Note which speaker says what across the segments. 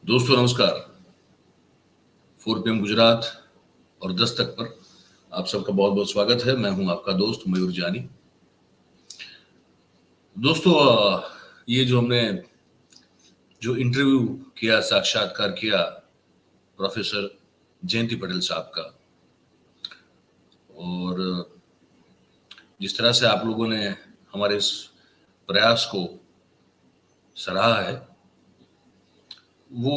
Speaker 1: दोस्तों नमस्कार। 4 PM गुजरात और दस्तक पर आप सबका बहुत बहुत स्वागत है। मैं हूं आपका दोस्त मयूर जानी। दोस्तों ये जो हमने इंटरव्यू किया, साक्षात्कार किया प्रोफेसर जयंती पटेल साहब का, और जिस तरह से आप लोगों ने हमारे इस प्रयास को सराहा है, वो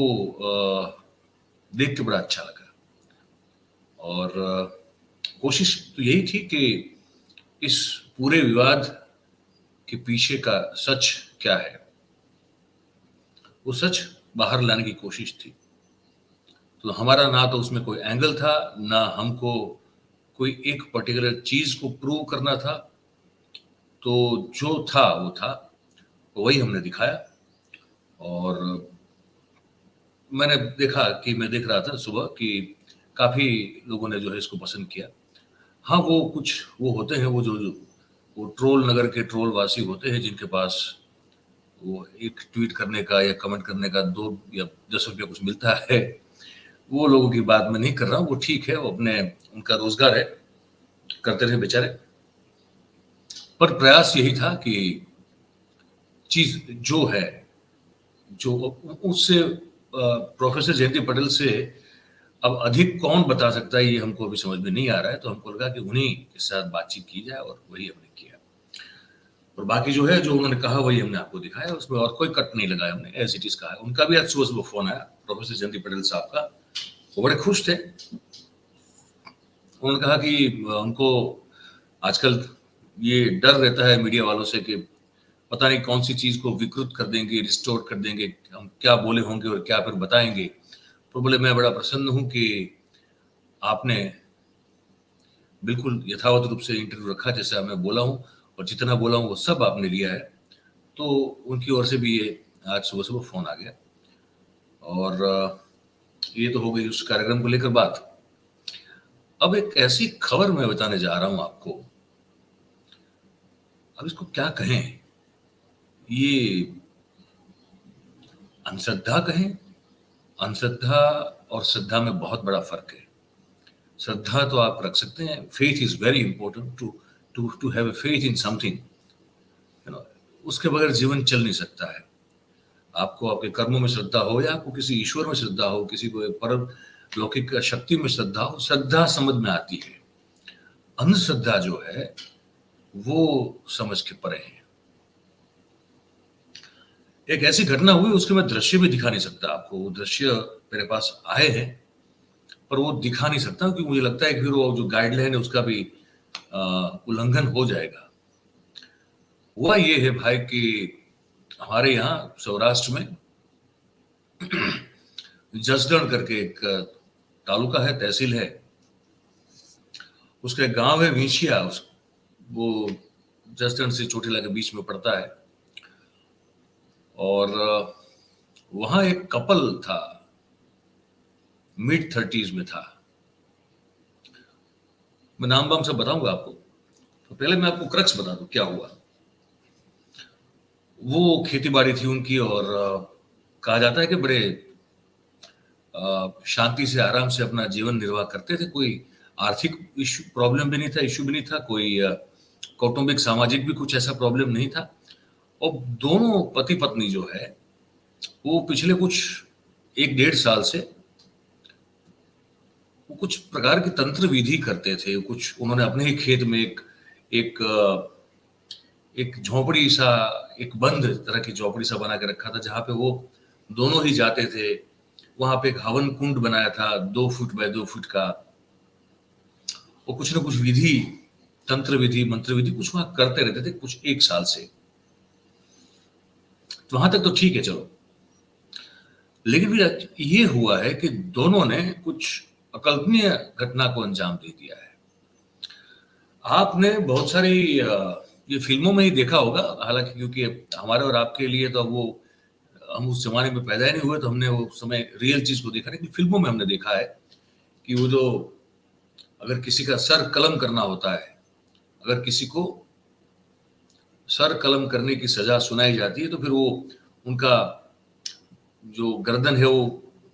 Speaker 1: देख के बड़ा अच्छा लगा। और कोशिश तो यही थी कि इस पूरे विवाद के पीछे का सच क्या है, वो सच बाहर लाने की कोशिश थी। तो हमारा ना तो उसमें कोई एंगल था, ना हमको कोई एक पर्टिकुलर चीज को प्रूव करना था। तो जो था वो था, वही हमने दिखाया। और मैं देख रहा था सुबह कि काफी लोगों ने जो है इसको पसंद किया। हाँ, वो होते हैं, वो ट्रोल नगर के ट्रोल वासी होते हैं, जिनके पास वो एक ट्वीट करने का या कमेंट करने का 2 या 10 रुपया कुछ मिलता है। वो लोगों की बात मैं नहीं कर रहा हूँ, वो ठीक है, वो उनका रोजगार है, करते रहे बेचारे। पर प्रयास यही था कि चीज जो है, जो उससे प्रोफेसर जयंती पटेल से अब अधिक कौन बता सकता है, ये हमको अभी समझ में नहीं आ रहा है। तो हमको लगा कि उन्हीं के साथ बातचीत की जाए, और वही हमने किया। और बाकी जो है, जो उन्होंने कहा वही हमने आपको दिखाया, उसमें और कोई कट नहीं लगाया, हमने एज इट इज कहा है। उनका भी आज सुबह सुबह फोन आया, प्रोफेसर जयंती पटेल साहब का। वो बड़े खुश थे। उन्होंने कहा कि उनको आजकल ये डर रहता है मीडिया वालों से कि पता नहीं कौन सी चीज को विकृत कर देंगे, डिस्टोर्ट कर देंगे, हम क्या बोले होंगे और क्या फिर बताएंगे। तो बोले, मैं बड़ा प्रसन्न हूं कि आपने बिल्कुल यथावत रूप से इंटरव्यू रखा जैसा मैं बोला हूं, और जितना बोला हूं वो सब आपने लिया है। तो उनकी ओर से भी ये आज सुबह सुबह फोन आ गया। और ये तो हो गई उस कार्यक्रम को लेकर बात। अब एक ऐसी खबर मैं बताने जा रहा हूं आपको। अब इसको क्या कहें, ये अंधश्रद्धा कहें। अंधश्रद्धा और श्रद्धा में बहुत बड़ा फर्क है। श्रद्धा तो आप रख सकते हैं, faith is very important, to have a faith in something, उसके बगैर जीवन चल नहीं सकता है। आपको आपके कर्मों में श्रद्धा हो, या आपको किसी ईश्वर में श्रद्धा हो, किसी को परम लौकिक शक्ति में श्रद्धा हो, श्रद्धा समझ में आती है। अंधश्रद्धा जो है वो समझ के परे है। एक ऐसी घटना हुई, उसके मैं दृश्य भी दिखा नहीं सकता आपको। वो दृश्य मेरे पास आए हैं, पर वो दिखा नहीं सकता, क्योंकि मुझे लगता है कि फिर वो जो गाइडलाइन है उसका भी उल्लंघन हो जाएगा। हुआ ये है भाई कि हमारे यहाँ सौराष्ट्र में जसदण करके एक तालुका है, तहसील है, उसका एक गांव है विंछिया। वो जसदण से चोटिला के बीच में पड़ता है। और वहां एक कपल था, mid-30s में था। मैं नाम बाम सब बताऊंगा आपको, तो पहले मैं आपको क्रक्स बता दूं क्या हुआ। वो खेती बाड़ी थी उनकी, और कहा जाता है कि बड़े शांति से आराम से अपना जीवन निर्वाह करते थे। कोई आर्थिक इशू प्रॉब्लम भी नहीं था, इशू भी नहीं था, कोई कौटुंबिक सामाजिक भी कुछ ऐसा प्रॉब्लम नहीं था। और दोनों पति पत्नी जो है, वो पिछले कुछ 1-1.5 साल से वो कुछ प्रकार की तंत्र विधि करते थे। कुछ उन्होंने अपने ही खेत में एक एक झोपड़ी सा, एक बंद तरह की झोपड़ी सा बना के रखा था, जहां पे वो दोनों ही जाते थे। वहां पे एक हवन कुंड बनाया था 2 फुट बाय 2 फुट का। वो कुछ ना कुछ विधि, तंत्र विधि, मंत्र विधि कुछ वहां करते रहते थे कुछ 1 साल से। तो वहां तक तो ठीक है, चलो। लेकिन फिर ये हुआ है कि दोनों ने कुछ अकल्पनीय घटना को अंजाम दे दिया है। आपने बहुत सारी ये फिल्मों में ही देखा होगा, हालांकि क्योंकि हमारे और आपके लिए तो वो, हम उस जमाने में पैदा ही नहीं हुए, तो हमने वो समय रियल चीज को देखा नहीं। फिल्मों में हमने देखा है कि वो जो, अगर किसी का सर कलम करना होता है, अगर किसी को सर कलम करने की सजा सुनाई जाती है, तो फिर वो उनका जो गर्दन है वो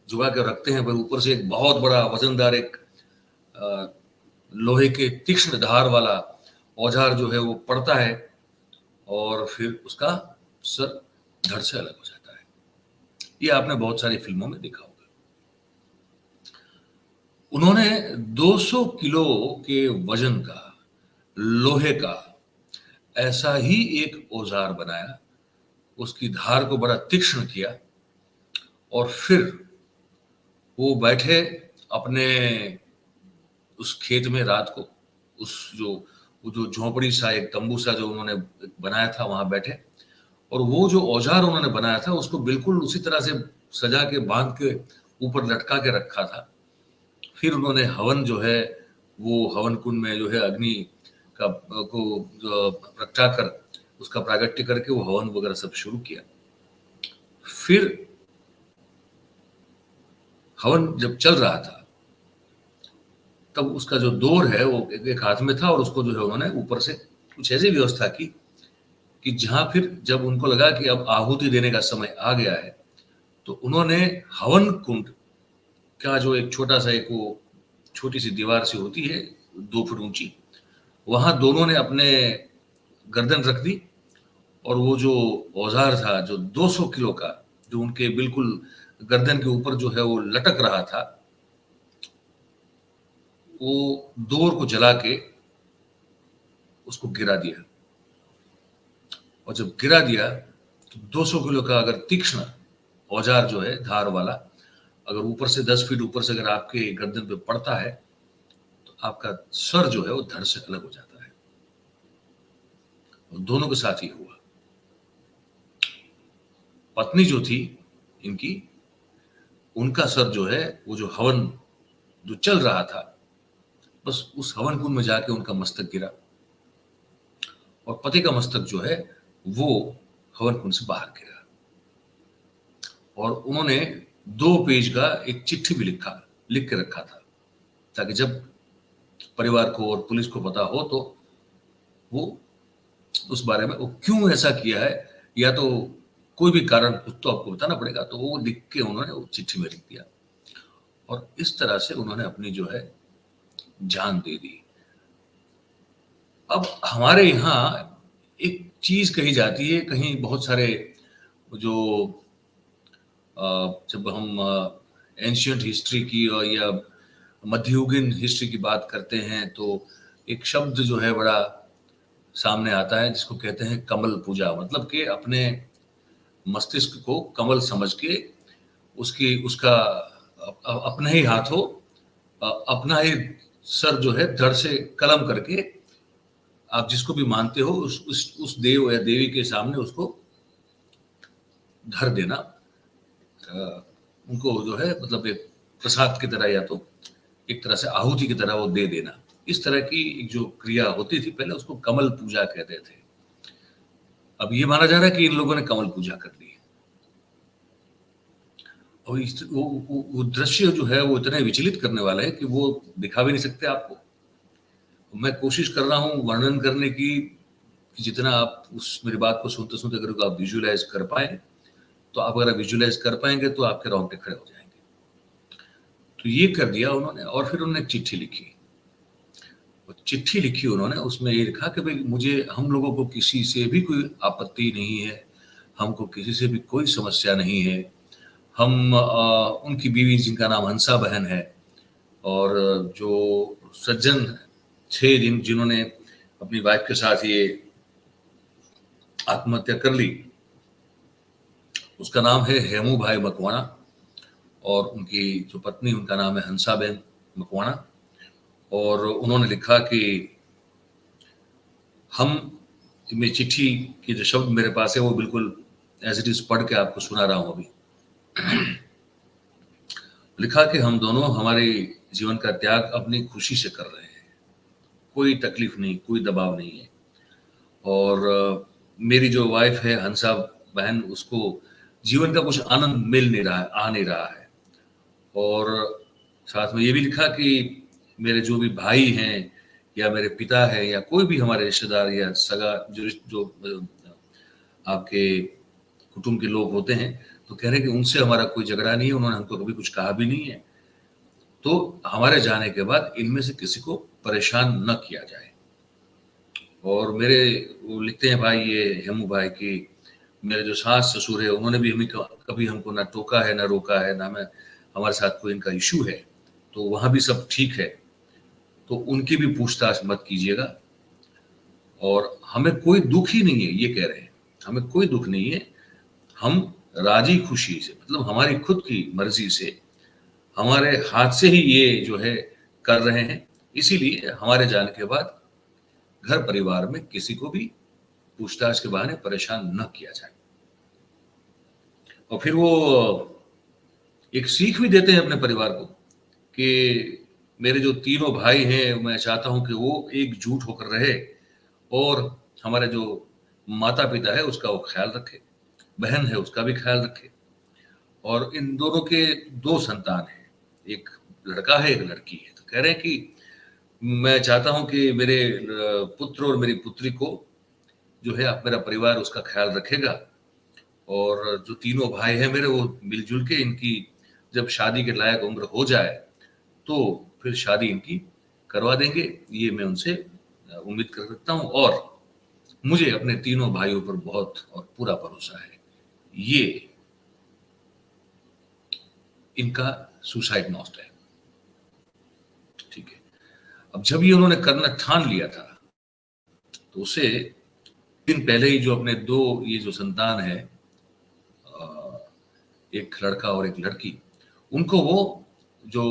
Speaker 1: झुका के रखते हैं, पर ऊपर से एक बहुत बड़ा वजनदार एक लोहे के तीक्ष्ण धार वाला औजार जो है वो पड़ता है और फिर उसका सर धड़ से अलग हो जाता है। ये आपने बहुत सारी फिल्मों में देखा होगा। उन्होंने 200 किलो के वजन का लोहे का ऐसा ही एक औजार बनाया, उसकी धार को बड़ा तीक्ष्ण किया और फिर वो बैठे अपने उस खेत में रात को, वो जो झोपड़ी सा एक तंबू सा जो उन्होंने बनाया था वहां बैठे, और वो जो औजार उन्होंने बनाया था उसको बिल्कुल उसी तरह से सजा के बांध के ऊपर लटका के रखा था। फिर उन्होंने हवन जो है वो हवन कुंड में जो है अग्नि का को प्रगटा कर उसका प्रागट्य करके वो हवन वगैरह सब शुरू किया। फिर हवन जब चल रहा था तब उसका जो दौर है वो एक हाथ में था और उसको जो है उन्होंने ऊपर से कुछ ऐसी व्यवस्था की कि जहां फिर जब उनको लगा कि अब आहुति देने का समय आ गया है तो उन्होंने हवन कुंड का जो एक छोटा सा एक वो छोटी सी दीवार सी होती है 2 फुट ऊंची, वहां दोनों ने अपने गर्दन रख दी और वो जो औजार था जो 200 किलो का जो उनके बिल्कुल गर्दन के ऊपर जो है वो लटक रहा था, वो दौर को जला के उसको गिरा दिया। और जब गिरा दिया तो 200 किलो का अगर तीक्ष्ण औजार जो है धार वाला अगर ऊपर से 10 फीट ऊपर से अगर आपके गर्दन पे पड़ता है तो आपका सर जो है वो धड़ से अलग हो जाता है। और दोनों के साथ ही हुआ। पत्नी जो थी इनकी, उनका सर जो है वो जो हवन जो चल रहा था बस उस हवन कुंड में जाके उनका मस्तक गिरा और पति का मस्तक जो है वो हवन कुंड से बाहर गिरा। और उन्होंने 2 पेज का एक चिट्ठी भी लिख के रखा था ताकि जब परिवार को और पुलिस को पता हो तो वो उस बारे में वो क्यों ऐसा किया है या तो कोई भी कारण कुछ तो आपको बताना पड़ेगा, तो वो लिख के उन्होंने वो चिट्ठी में लिख दिया और इस तरह से उन्होंने अपनी जो है जान दे दी। अब हमारे यहाँ एक चीज कही जाती है, कहीं बहुत सारे जो जब हम एंशियंट हिस्ट्री की और या मध्ययुगीन हिस्ट्री की बात करते हैं तो एक शब्द जो है बड़ा सामने आता है जिसको कहते हैं कमल पूजा। मतलब कि अपने मस्तिष्क को कमल समझ के उसका अपने ही हाथों अपना ही सर जो है धड़ से कलम करके आप जिसको भी मानते हो उस देव या देवी के सामने उसको धर देना, उनको जो है मतलब एक प्रसाद की तरह या तो एक तरह से आहुति की तरह वो दे देना। इस तरह की एक जो क्रिया होती थी पहले उसको कमल पूजा कहते थे। अब ये माना जा रहा है कि इन लोगों ने कमल पूजा कर ली और वो दृश्य जो है वो इतने विचलित करने वाला है कि वो दिखा भी नहीं सकते आपको। मैं कोशिश कर रहा हूँ वर्णन करने की कि जितना आप उस मेरी बात को सुनते सुनते अगर आप विजुअलाइज कर पाए तो आप अगर विजुअलाइज कर पाएंगे तो आपके रोंगटे खड़े हो जाएंगे। तो ये कर दिया उन्होंने और फिर उन्होंने चिट्ठी लिखी। चिट्ठी लिखी उन्होंने, उसमें ये लिखा कि भाई मुझे हम लोगों को किसी से भी कोई आपत्ति नहीं है, हमको किसी से भी कोई समस्या नहीं है। हम उनकी बीवी जिनका नाम हंसा बहन है और जो सज्जन थे जिन्होंने अपनी वाइफ के साथ ये आत्महत्या कर ली, उसका नाम है हेमू भाई मकवाना और उनकी जो पत्नी उनका नाम है हंसा बहन मकवाना। और उन्होंने लिखा कि मेरी चिट्ठी के जो शब्द मेरे पास है वो बिल्कुल एज इट इज पढ़ के आपको सुना रहा हूं अभी। लिखा कि हम दोनों हमारे जीवन का त्याग अपनी खुशी से कर रहे हैं, कोई तकलीफ नहीं, कोई दबाव नहीं है। और मेरी जो वाइफ है हंसा बहन, उसको जीवन का कुछ आनंद मिल नहीं रहा है, आ नहीं रहा है। और साथ में ये भी लिखा कि मेरे जो भी भाई हैं या मेरे पिता है या कोई भी हमारे रिश्तेदार या सगा जो आपके कुटुंब के लोग होते हैं तो कह रहे कि उनसे हमारा कोई झगड़ा नहीं है, उन्होंने हमको कभी कुछ कहा भी नहीं है, तो हमारे जाने के बाद इनमें से किसी को परेशान न किया जाए। और मेरे वो लिखते हैं भाई, ये हेमू भाई, कि मेरे जो सास ससुर है उन्होंने भी हमें कभी हमको ना टोका है, ना रोका है, ना मैं हमारे साथ कोई इनका इशू है, तो वहाँ भी सब ठीक है, तो उनकी भी पूछताछ मत कीजिएगा। और हमें कोई दुख ही नहीं है, ये कह रहे हैं, हमें कोई दुख नहीं है, हम राजी खुशी से, मतलब हमारी खुद की मर्जी से, हमारे हाथ से ही ये जो है कर रहे हैं, इसीलिए हमारे जाने के बाद घर परिवार में किसी को भी पूछताछ के बहाने परेशान न किया जाए। और फिर वो एक सीख भी देते हैं अपने परिवार को कि मेरे जो तीनों भाई हैं, मैं चाहता हूं कि वो एकजुट होकर रहे और हमारे जो माता पिता है उसका वो ख्याल रखे, बहन है उसका भी ख्याल रखे। और इन दोनों के दो संतान हैं, एक लड़का है, एक लड़की है। तो कह रहे हैं कि मैं चाहता हूं कि मेरे पुत्र और मेरी पुत्री को जो है, आप मेरा परिवार उसका ख्याल रखेगा, और जो तीनों भाई हैं मेरे, वो मिलजुल के इनकी जब शादी के लायक उम्र हो जाए तो फिर शादी इनकी करवा देंगे, ये मैं उनसे उम्मीद कर सकता हूँ। और मुझे अपने तीनों भाइयों पर बहुत और पूरा भरोसा है। ये इनका सुसाइड नोट है, ठीक है। अब जब ये उन्होंने करना ठान लिया था, तो उसे दिन पहले ही जो अपने दो ये जो संतान है, एक लड़का और एक लड़की, उनको वो जो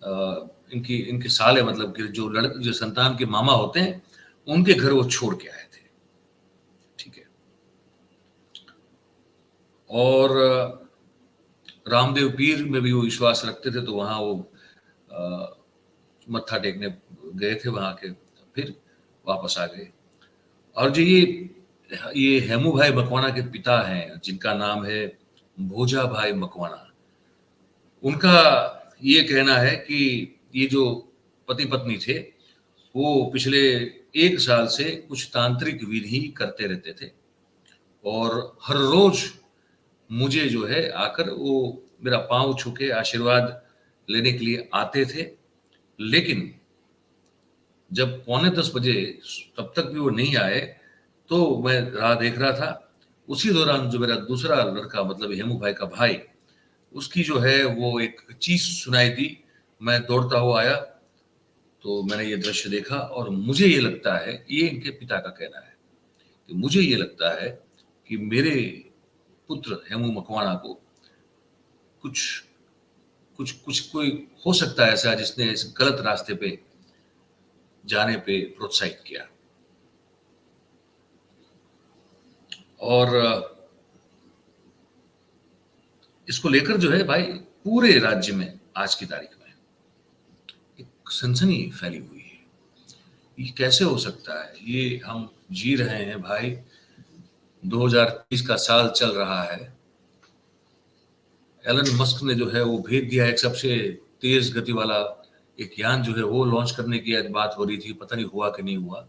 Speaker 1: इनकी इनके साले, मतलब कि जो संतान के मामा होते हैं, उनके घर वो छोड़ के आए थे, ठीक है। और रामदेव पीर में भी वो विश्वास रखते थे, तो वहां वो मत्था टेकने गए थे वहां के, फिर वापस आ गए। और जो ये हेमू भाई मकवाना के पिता हैं, जिनका नाम है भोजा भाई मकवाना, उनका ये कहना है कि ये जो पति पत्नी थे, वो पिछले 1 साल से कुछ तांत्रिक विधि करते रहते थे, और हर रोज मुझे जो है आकर वो मेरा पांव छू के आशीर्वाद लेने के लिए आते थे। लेकिन जब 9:45 बजे, तब तक भी वो नहीं आए, तो मैं राह देख रहा था। उसी दौरान जो मेरा दूसरा लड़का, मतलब हेमू भाई का भाई, उसकी जो है वो एक चीज सुनाई दी। मैं दौड़ता हुआ आया, तो मैंने ये दृश्य देखा, और मुझे ये लगता है, ये इनके पिता का कहना है, कि मुझे ये लगता है कि मेरे पुत्र हेमू मकवाना को कुछ कुछ कुछ कोई हो सकता है ऐसा, जिसने इस गलत रास्ते पे जाने पे प्रोत्साहित किया। और इसको लेकर जो है भाई, पूरे राज्य में आज की तारीख में एक सनसनी फैली हुई है। ये कैसे हो सकता है? ये हम जी रहे हैं भाई, 2030 का साल चल रहा है, एलन मस्क ने जो है वो भेज दिया, एक सबसे तेज गति वाला एक यान जो है वो लॉन्च करने की आज बात हो रही थी, पता नहीं हुआ कि नहीं हुआ।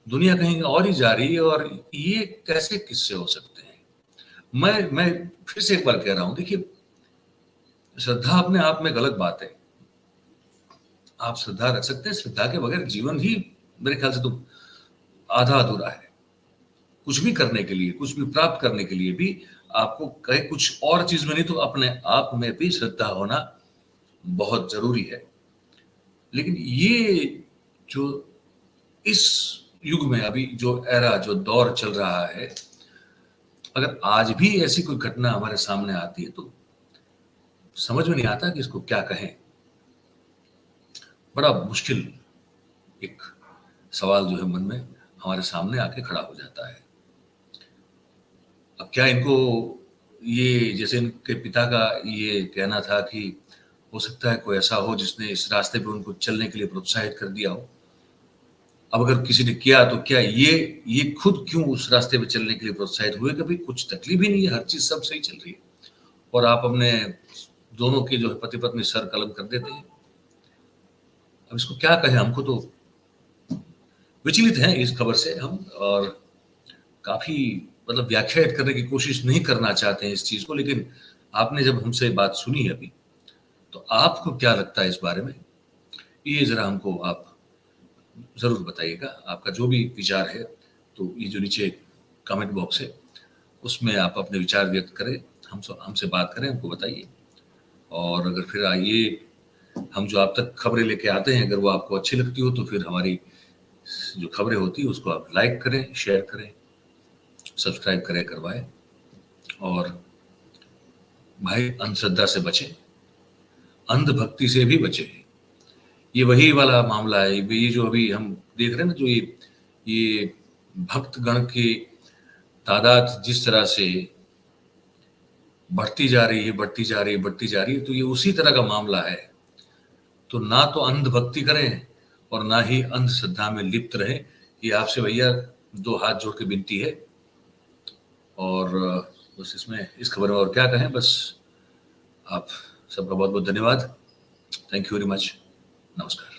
Speaker 1: दुनिया कहीं और ही जा रही है, और ये कैसे किस्से हो सकते हैं? मैं फिर से एक बार कह रहा हूं, देखिए, श्रद्धा अपने आप में गलत बात है। आप श्रद्धा रख सकते हैं, श्रद्धा के बगैर जीवन ही मेरे ख्याल से तो आधा अधूरा है। कुछ भी करने के लिए, कुछ भी प्राप्त करने के लिए भी आपको कहे कुछ और चीज में नहीं, तो अपने आप में भी श्रद्धा होना बहुत जरूरी है। लेकिन ये जो इस युग में अभी जो एरा, जो दौर चल रहा है, अगर आज भी ऐसी कोई घटना हमारे सामने आती है, तो समझ में नहीं आता कि इसको क्या कहें। बड़ा मुश्किल एक सवाल जो है मन में हमारे सामने आके खड़ा हो जाता है। अब क्या इनको, ये जैसे इनके पिता का ये कहना था कि हो सकता है कोई ऐसा हो जिसने इस रास्ते पे उनको चलने के लिए प्रोत्साहित कर दिया हो। अब अगर किसी ने किया, तो क्या ये खुद क्यों उस रास्ते पे चलने के लिए प्रोत्साहित हुए? कभी कुछ तकलीफ ही नहीं है, हर चीज सब सही चल रही है, और आप अपने दोनों के जो है पति पत्नी सर कलम कर देते हैं। अब इसको क्या कहें? हमको तो विचलित हैं इस खबर से हम, और काफी मतलब व्याख्यात करने की कोशिश नहीं करना चाहते हैं इस चीज को, लेकिन आपने जब हमसे बात सुनी है अभी, तो आपको क्या लगता है इस बारे में, ये जरा हमको आप जरूर बताइएगा। आपका जो भी विचार है, तो ये जो नीचे कमेंट बॉक्स है उसमें आप अपने विचार व्यक्त करें, हमसे बात करें, हमको बताइए। और अगर फिर ये हम जो आप तक खबरें लेके आते हैं, अगर वो आपको अच्छी लगती हो, तो फिर हमारी जो खबरें होती है उसको आप लाइक करें, शेयर करें, सब्सक्राइब करें, करवाएं। और भाई अंधश्रद्धा से बचें, अंधभक्ति से भी बचें। ये वही वाला मामला है, ये जो अभी हम देख रहे हैं ना, जो ये भक्त गण की तादाद जिस तरह से बढ़ती जा रही है, बढ़ती जा रही है, बढ़ती जा रही है, तो ये उसी तरह का मामला है। तो ना तो अंधभक्ति करें और ना ही अंधश्रद्धा में लिप्त रहें। ये आपसे भैया दो हाथ जोड़ के विनती है। और बस इसमें इस खबर में और क्या कहें, बस आप सबका बहुत बहुत धन्यवाद। Thank you very much. नमस्कार।